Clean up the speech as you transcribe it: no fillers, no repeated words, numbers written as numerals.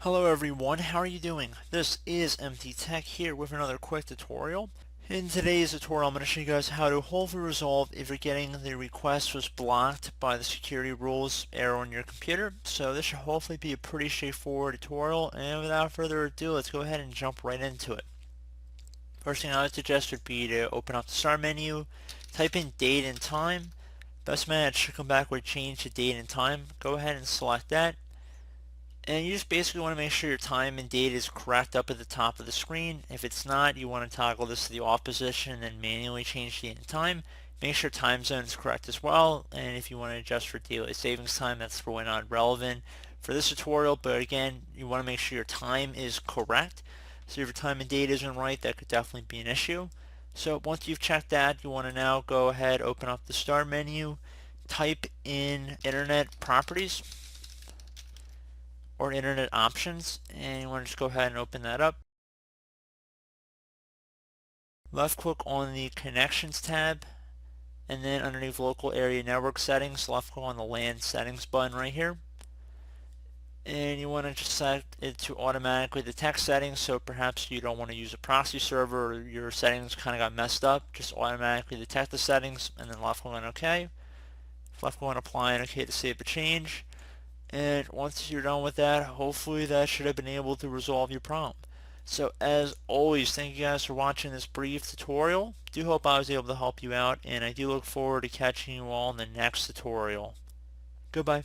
Hello everyone, how are you doing? This is MT Tech here with another quick tutorial. In today's tutorial I'm going to show you guys how to hopefully resolve if you're getting the request was blocked by the security rules error on your computer. So this should hopefully be a pretty straightforward tutorial, and without further ado, let's go ahead and jump right into it. First thing I would suggest would be to open up the start menu, type in date and time. Best match should come back with change to date and time. Go ahead and select that. And you just basically want to make sure your time and date is correct up at the top of the screen. If it's not, you want to toggle this to the off position and then manually change date and time. Make sure time zone is correct as well. And if you want to adjust for daylight savings time, that's probably not relevant for this tutorial. But again, you want to make sure your time is correct. So if your time and date isn't right, that could definitely be an issue. So once you've checked that, you want to now go ahead, open up the start menu, type in Internet Properties or Internet Options, and you want to just go ahead and open that up. Left click on the Connections tab, and then underneath Local Area Network Settings, left click on the LAN Settings button right here. And you want to just set it to automatically detect settings, so perhaps you don't want to use a proxy server or your settings kind of got messed up. Just automatically detect the settings, and then left click on OK. Left click on Apply and OK to save the change. And once you're done with that, hopefully that should have been able to resolve your problem. So as always, thank you guys for watching this brief tutorial. Do hope I was able to help you out, and I do look forward to catching you all in the next tutorial. Goodbye.